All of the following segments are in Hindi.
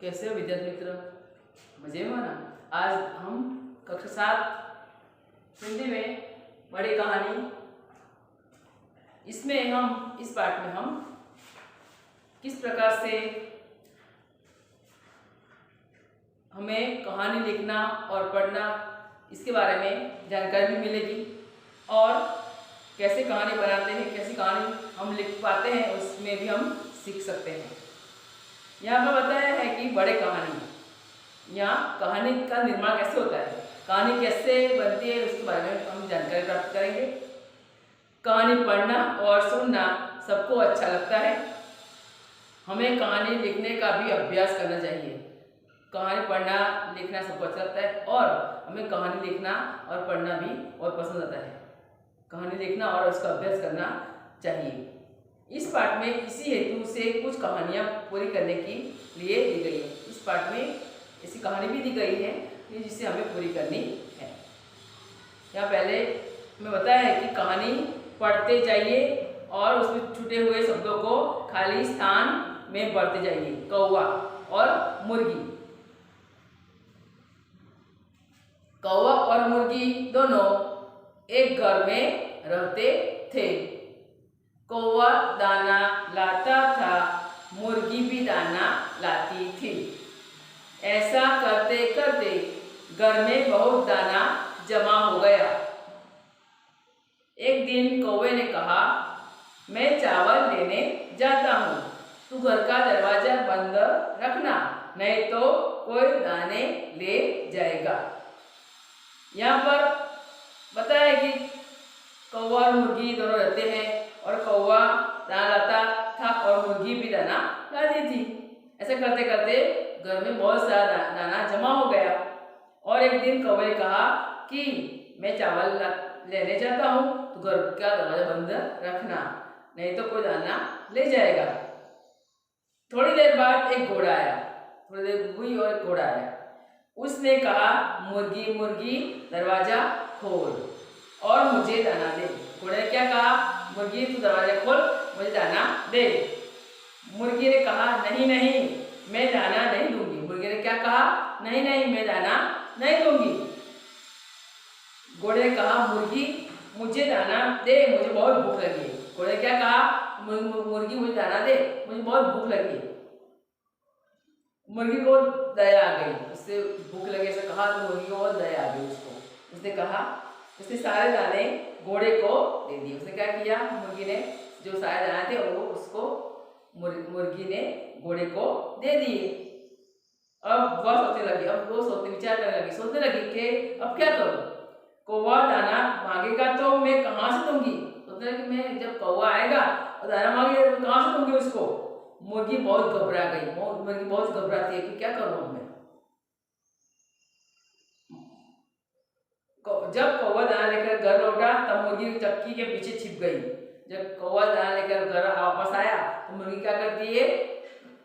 कैसे हो विद्यार्थी मित्र? मजे में हो ना? आज हम कक्षा 7 हिंदी में बड़ी कहानी, इसमें हम इस पाठ में हम किस प्रकार से हमें कहानी लिखना और पढ़ना इसके बारे में जानकारी भी मिलेगी और कैसे कहानी बनाते हैं, कैसी कहानी हम लिख पाते हैं उसमें भी हम सीख सकते हैं। यहाँ पर बताया है कि बड़े कहानी, यहाँ कहानी का निर्माण कैसे होता है, कहानी कैसे बनती है उसके बारे में हम जानकारी प्राप्त करेंगे। कहानी पढ़ना और सुनना सबको अच्छा लगता है। हमें कहानी लिखने का भी अभ्यास करना चाहिए। कहानी पढ़ना लिखना सबको अच्छा लगता है और हमें कहानी लिखना और पढ़ना भी बहुत पसंद आता है। कहानी लिखना और उसका अभ्यास करना चाहिए। इस पाठ में इसी हेतु से कुछ कहानियाँ पूरी करने के लिए दी गई है। इस पाठ में ऐसी कहानी भी दी गई है जिसे हमें पूरी करनी है। यहाँ पहले मैं बताया है कि कहानी पढ़ते जाइए और उसमें छूटे हुए शब्दों को खाली स्थान में पढ़ते जाइए। कौवा और मुर्गी। कौवा और मुर्गी दोनों एक घर में रहते थे। कौवा दाना लाता था, मुर्गी भी दाना लाती थी। ऐसा करते करते घर में बहुत दाना जमा हो गया। एक दिन कौवे ने कहा, मैं चावल लेने जाता हूँ, तू घर का दरवाजा बंद रखना, नहीं तो कोई दाने ले जाएगा। यहाँ पर बताया कि कौवा और मुर्गी दोनों रहते हैं और कौवा दाना लाता था और मुर्गी भी दाना लाती थी। ऐसे करते करते घर में बहुत सारा दाना जमा हो गया और एक दिन कौवे ने कहा कि मैं चावल लेने जाता हूँ, तो घर का दरवाजा बंद रखना, नहीं तो कोई दाना ले जाएगा। थोड़ी देर बाद एक घोड़ा आया। थोड़ी देर हुई और एक घोड़ा आया। उसने कहा, मुर्गी मुर्गी दरवाजा खोल और मुझे दाना दे। घोड़े ने क्या कहा, मुर्गी तू दरवाजा खोल, मुझे दाना दे। मुर्गी ने कहा, नहीं नहीं मैं दाना नहीं दूंगी। मुर्गी ने क्या कहा, नहीं नहीं मैं दाना नहीं दूंगी। घोड़े ने कहा, मुर्गी मुझे दाना दे, मुझे बहुत भूख लगी है। घोड़े ने क्या कहा, मुर्गी मुझे दाना दे, मुझे बहुत भूख लगी है। मुर्गी को दया आ गई, उससे भूख लगे ऐसा कहा तो मुर्गी को बहुत दया आ गई उसको। उसने कहा, उसने सारे दाने घोड़े को दे दिए। उसने क्या किया, मुर्गी ने जो सारे दाने थे वो उसको मुर्गी ने घोड़े को दे दिए। अब वह सोचने लगी, अब वो विचार करने लगी, सोचने लगी कि अब क्या करूं। कौवा दाना मांगेगा तो मैं कहाँ से दूंगी। सोचने लगी मैं जब कौवा आएगा और दाना मांगेगा तो कहाँ से दूंगी उसको। मुर्गी बहुत घबरा गई। मुर्गी बहुत घबराती है कि क्या करूं मैं। जब कौवा दाना लेकर घर लौटा तब मुर्गी चक्की के पीछे छिप गई। जब कौवा दाना लेकर घर वापस आया तो मुर्गी क्या करती है,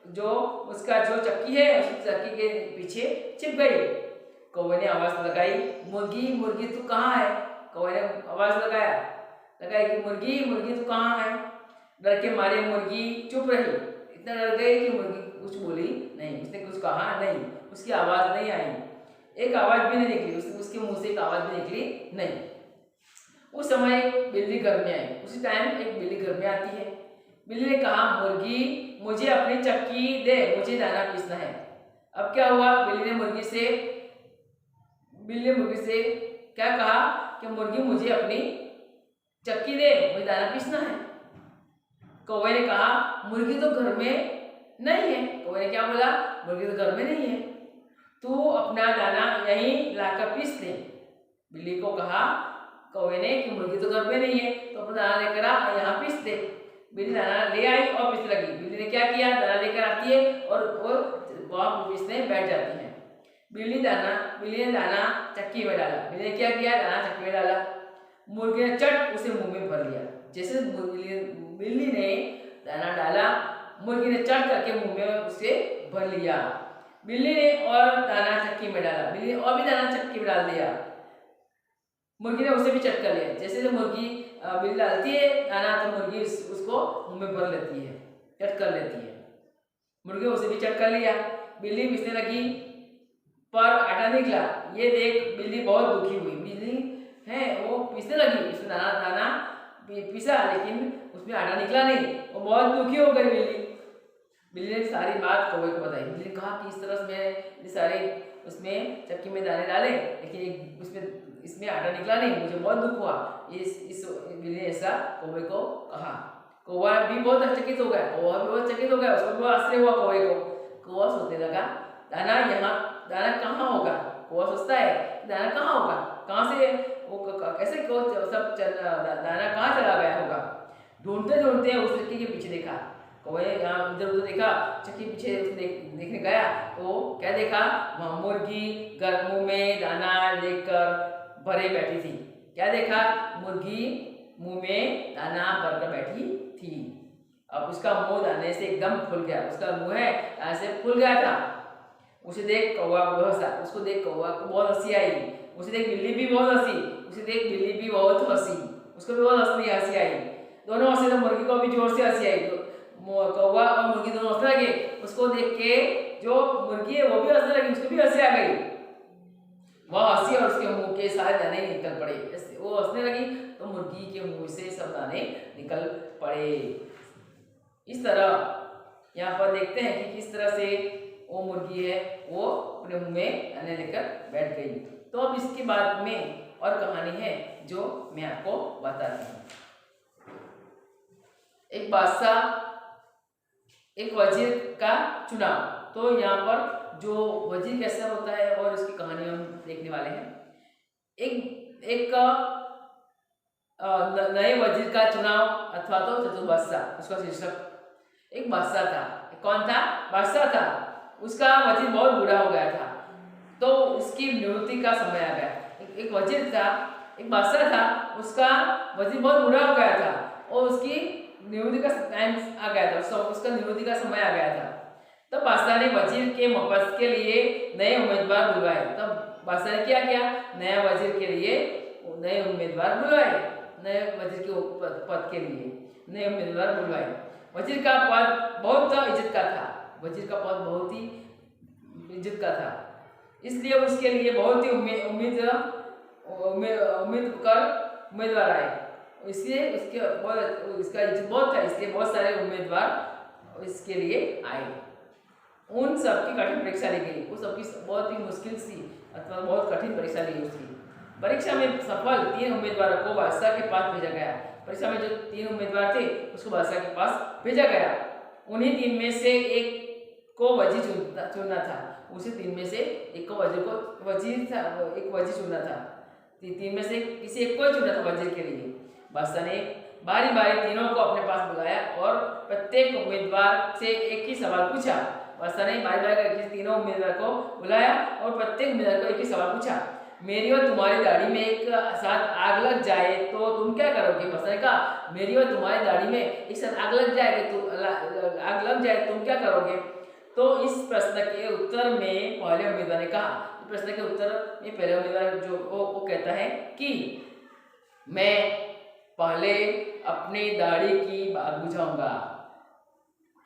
जो उसका जो चक्की है उस चक्की के पीछे छिप गई। कौवे ने आवाज लगाई, मुर्गी मुर्गी तू कहाँ है। कौवे ने आवाज लगाई कि मुर्गी मुर्गी तू कहाँ है। डर के मारे मुर्गी चुप रही। इतना डर गई कि मुर्गी कुछ बोली नहीं, उसने कुछ कहा नहीं, उसकी आवाज नहीं आई, एक आवाज भी नहीं निकली, उसके मुंह से एक आवाज भी निकली नहीं। उस समय एक बिल्ली घर में आई। उसी टाइम एक बिल्ली घर में आती है। बिल्ली ने कहा, मुर्गी मुझे अपनी चक्की दे, मुझे दाना पीसना है। अब क्या हुआ, बिल्ली ने मुर्गी से क्या कहा कि मुर्गी मुझे अपनी चक्की दे, मुझे दाना पीसना है। कौवे ने कहा, मुर्गी तो घर में नहीं है। कौवे ने क्या बोला, मुर्गी तो घर में नहीं है, तू अपना दाना यहीं लाकर पीस ले। बिल्ली को कहा कौवे ने कि मुर्गी तो घर में नहीं है, तो अपना दाना लेकर आ यहाँ पीस दे। बिल्ली दाना ले आई और पीसने लगी। बिल्ली ने क्या किया, दाना लेकर आती है और वो वहाँ पीसने बैठ जाती है। बिल्ली ने दाना चक्की में डाला। बिल्ली ने क्या किया, दाना चक्की में डाला। मुर्गी ने चट उसे मुंह में भर लिया। जैसे बिल्ली ने दाना डाला, मुर्गी ने चट करके मुंह में उसे भर लिया। बिल्ली ने और दाना चक्की में डाला। बिल्ली ने और भी दाना चक्की में डाल दिया। मुर्गी ने उसे भी चट कर लिया। जैसे मुर्गी बिल्ली डालती है दाना तो मुर्गी उसको मुंह में भर लेती है, चट कर लेती है। मुर्गी ने उसे भी चट कर लिया। बिल्ली पीसने लगी पर आटा निकला। ये देख बिल्ली बहुत दुखी हुई। बिल्ली है वो पीसने लगी, उसमें दाना दाना पीसा लेकिन उसमें आटा निकला नहीं। वो बहुत दुखी हो गई बिल्ली ने सारी बात कौवे को बताई। बिल्ली ने कहा कि इस तरह से मैं सारे उसमें चक्की में दाने डाले लेकिन इसमें आटा निकला नहीं, मुझे बहुत दुख हुआ। इस बिल्ली ने ऐसा कौवे को कहा। कौवा भी बहुत चकित हो गया, उसको भी आश्चर्य हुआ कौवे को। कौवा सोचने लगा दाना कहाँ होगा। कौवा सोचता है दाना कहाँ होगा, कहाँ से वो कैसे दाना कहाँ चला गया होगा। ढूंढते ढूंढते उस चक्की के पीछे देखा। कौवे यहाँ इधर उधर देखा, चक्की पीछे देखने गया तो क्या देखा, वहाँ मुर्गी मुंह में दाना लेकर भरे बैठी थी। क्या देखा, मुर्गी मुंह में दाना भरकर बैठी थी। अब उसका मुंह दाने से एकदम फूल गया, उसका मुंह है ऐसे फूल गया था। उसे देख कौवा हंसा, उसको देख कौवा को बहुत हंसी आई। उसे देख बिल्ली भी बहुत हंसी, उसको भी बहुत हंसी आई। दोनों हंसे तो मुर्गी को भी जोर से हंसी आई। तो कौवा और मुर्गी दोनों हंसने लगे। उसको देख के जो मुर्गी है वो भी हंसने लगी, उसको भी हंसी आ गई। वह हंसी और उसके मुंह के सारे दाने निकल पड़े। वो हंसने लगी तो मुर्गी के मुंह से सब दाने निकल पड़े। इस तरह यहाँ पर देखते हैं कि किस तरह से वो मुर्गी है वो अपने मुंह में दाने लेकर बैठ गई। तो अब इसके बाद में और कहानी है जो मैं आपको बताती हूँ। एक बादशाह एक वजीर का चुनाव। तो यहाँ पर जो वजीर कैसा होता है और इसकी कहानी हम देखने वाले हैं। एक नए वजीर का चुनाव अथवा तो चतुर बादशाह, उसका शीर्षक। एक बादशाह था। कौन था? बादशाह था। उसका वजीर बहुत बूढ़ा हो गया था तो उसकी निवृत्ति का समय आ गया। एक वजीर था, एक बादशाह था, उसका वजीर बहुत बूढ़ा हो गया था और उसकी निवृत्ति का टाइम आ गया था, उसका निवृत्ति का समय आ गया था। तब बादशाह ने वजीर के पद के लिए नए उम्मीदवार बुलवाए। तब बादशाह ने क्या किया, नया वजीर के लिए नए उम्मीदवार बुलवाए। नए वजीर के पद के लिए नए उम्मीदवार बुलवाए। वजीर का पद बहुत इज्जत का था। वजीर का पद बहुत ही इज्जत का था, इसलिए उसके लिए बहुत ही उम्मीदवार आए। इसलिए इसका इज्जत बहुत था, इसलिए बहुत सारे उम्मीदवार इसके लिए आए। उन सबकी कठिन परीक्षा ली गई। वो सबकी बहुत ही मुश्किल सी अथवा बहुत कठिन परीक्षा ली उसकी। परीक्षा में सफल 3 उम्मीदवारों को बादशाह के पास भेजा गया। परीक्षा में जो 3 उम्मीदवार थे उसको बादशाह के पास भेजा गया। उन्हीं 3 में से एक को वजीर चुनना था। उसी 3 में से एक को वजीर चुनना था। 3 में से किसी एक को चुना था वजीर के लिए। बादशाह ने बारी बारी तीनों को अपने पास बुलाया और प्रत्येक उम्मीदवार से एक ही सवाल पूछा। बादशाह ने बारी बारी करके तीनों उम्मीदवार को बुलाया और प्रत्येक उम्मीदवार को एक ही सवाल पूछा। मेरी और तुम्हारी दाढ़ी में एक साथ आग लग जाए तो तुम क्या करोगे? बादशाह ने कहा, मेरी और तुम्हारी दाढ़ी में एक साथ आग लग जाए तुम क्या करोगे? तो इस प्रश्न के उत्तर में पहले उम्मीदवार ने कहा, प्रश्न के उत्तर में पहले उम्मीदवार जो वो कहता है कि मैं पहले अपनी दाढ़ी की आग बुझाऊंगा।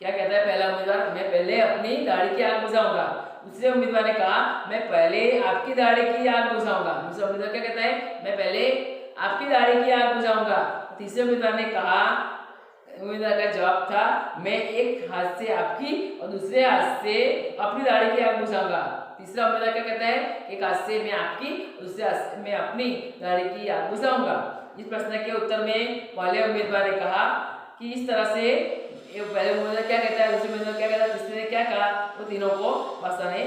क्या कहता है पहला उम्मीदवार? मैं पहले अपनी दाढ़ी की आग बुझाऊंगा। दूसरे उम्मीदवार ने कहा, मैं पहले आपकी दाढ़ी की आग बुझाऊंगा। दूसरा उम्मीदवार क्या कहता है? मैं पहले आपकी दाढ़ी की आग बुझाऊंगा। तीसरे उम्मीदवार ने कहा, उम्मीदवार का जवाब था, मैं एक हाथ से आपकी और दूसरे हाथ से अपनी दाढ़ी की आग बुझाऊंगा। तीसरा उम्मीदवार क्या कहता है? एक हाथ से मैं आपकी, दूसरे हाथ से मैं अपनी दाढ़ी की आग बुझाऊंगा। इस प्रश्न के उत्तर में पहले उम्मीदवार ने कहा कि इस तरह से पहले उम्मीदवार क्या कहता है, दूसरे उम्मीदवार क्या कहता है, तीसरे ने क्या कहा, वो तीनों को बादशाह ने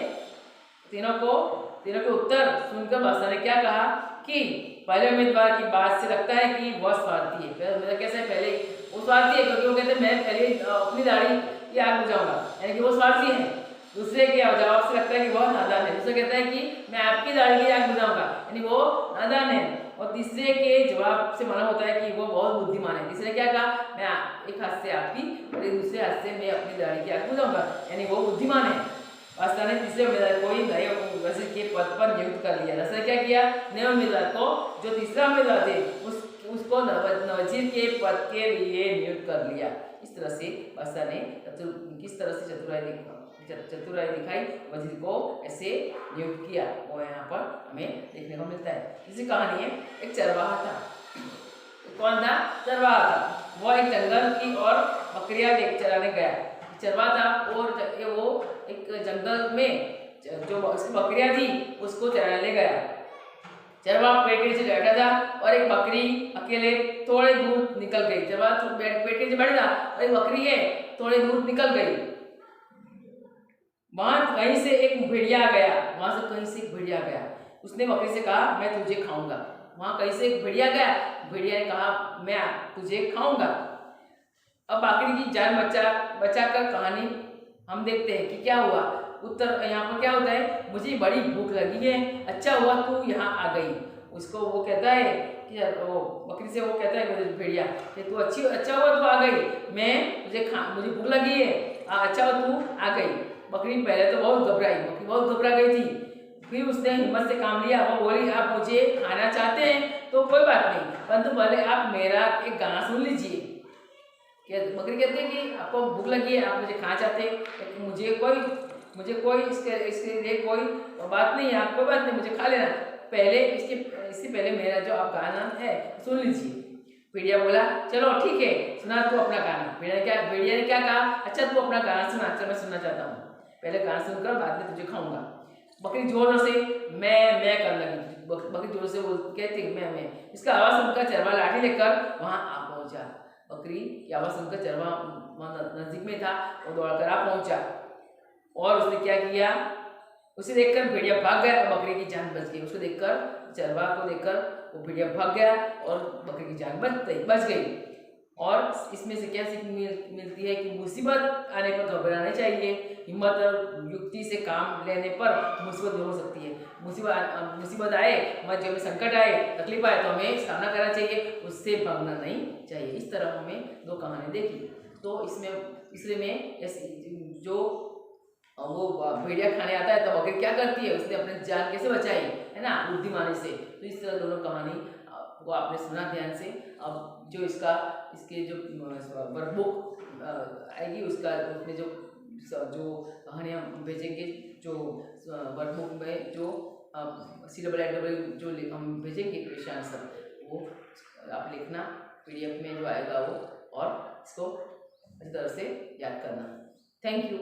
तीनों के उत्तर सुनकर बादशाह ने क्या कहा कि पहले उम्मीदवार की बात से लगता है कि वह स्वार्थी है। पहले उम्मीदवार कैसे? पहले वो स्वार्थी है क्योंकि वो कहते हैं मैं पहले अपनी दाढ़ी की आग बुझाऊंगा, यानी कि वो स्वार्थी है। दूसरे के जवाब से लगता है कि वह नादान है। दूसरा कहता है कि मैं आपकी दाढ़ी की आग बुझाऊंगा, यानी वो नादान है। और तीसरे के जवाब से मालूम होता है कि वो बहुत बुद्धिमान है। तीसरे क्या कहा? मैं एक हाथ से आपकी और एक दूसरे हाथ से मैं अपनी दाढ़ी की आग बुझाऊंगा, यानी वो बुद्धिमान है। बादशाह ने तीसरे उम्मीदवार को ही नए वजीर के पद पर नियुक्त कर लिया। दूसरा क्या किया? नए उम्मीदवार को, जो तीसरा उम्मीदवार थे उसको नवजीर के पद के लिए नियुक्त कर लिया। इस तरह से बादशाह ने किस तरह से चतुराई दिखाई, वजीर को ऐसे नियुक्त किया, वो यहाँ पर हमें देखने को मिलता है। इसी कहानी है, एक चरवाहा था। कौन था? चरवाहा था। वो एक जंगल की और बकरियां चराने गया। चरवाहा था और वो एक जंगल में जो उसकी बकरियां थी उसको चराने गया। चरवाहा पेड़ के नीचे बैठा था और एक बकरी अकेले थोड़े दूर निकल गई। चरवाहा पेड़ के नीचे बैठा था और एक बकरी है थोड़े दूर निकल गई। वहां कहीं से एक भेड़िया आ गया, वहां से कहीं से एक भेड़िया गया। उसने बकरी से कहा मैं तुझे खाऊंगा। वहां कहीं से एक भेड़िया गया, भेड़िया ने कहा मैं तुझे खाऊंगा। अब बकरी की जान बचा कर कहानी हम देखते हैं कि क्या हुआ। उत्तर यहाँ पर क्या होता है, मुझे बड़ी भूख लगी है, अच्छा हुआ तू यहाँ आ गई। उसको वो कहता है कि वो बकरी से वो कहता है भेड़िया कि तू अच्छा हुआ तू आ गई, मुझे भूख लगी है, अच्छा हुआ तू आ गई। बकरी पहले तो बहुत घबराई, बकरी बहुत घबरा गई थी। फिर उसने हिम्मत से काम लिया। वो बोली आप मुझे खाना चाहते हैं तो कोई बात नहीं, परंतु पहले आप मेरा एक गाना सुन लीजिए। बकरी कहती है कि आपको भूख लगी है, आप मुझे खाना चाहते हैं, मुझे कोई इसके लिए कोई बात नहीं है, आप कोई बात नहीं, मुझे खा लेना, पहले इससे पहले मेरा जो आप गाना है सुन लीजिए। भेड़िया बोला चलो ठीक है, सुना तू अपना गाना। भेड़िया ने क्या कहा, अच्छा तू अपना गाना सुना, अच्छा मैं सुनना चाहता हूँ, पहले गाना सुनकर बाद में तुझे खाऊंगा। बकरी जोर से मैं करने लगी। बकरी जोर से कहती मैं। इसका आवाज़ सुनकर चरवाहा लाठी लेकर वहाँ आ पहुँचा। बकरी की आवाज़ सुनकर चरवाहा नजदीक में था, वो दौड़कर आ पहुँचा और उसने क्या किया, उसे देखकर भेड़िया भाग गया और बकरी की जान बच गई। उसको देखकर, चरवाहा को देखकर वो भेड़िया भाग गया और बकरी की जान बच गई। और इसमें से क्या सीख मिलती है कि मुसीबत आने पर घबराना नहीं चाहिए, हिम्मत और युक्ति से काम लेने पर मुसीबत दूर हो सकती है। मुसीबत आए, जब संकट आए, तकलीफ आए तो हमें सामना करना चाहिए, उससे भागना नहीं चाहिए। इस तरह हमें दो कहानी देखी। तो इसमें जो वो भेड़िया खाने आता है तो बकरी क्या करती है, उसने अपनी जान कैसे बचाई है ना, बुद्धिमानी से। तो इस तरह दोनों कहानी को आपने सुना ध्यान से। अब जो इसके जो वर्कबुक आएगी उसमें जो कहानी हम भेजेंगे, जो वर्कबुक में जो CWIW जो हम भेजेंगे क्वेश्चन आंसर, वो आप लिखना, PDF में जो आएगा वो, और इसको अच्छी तरह से याद करना। Thank you.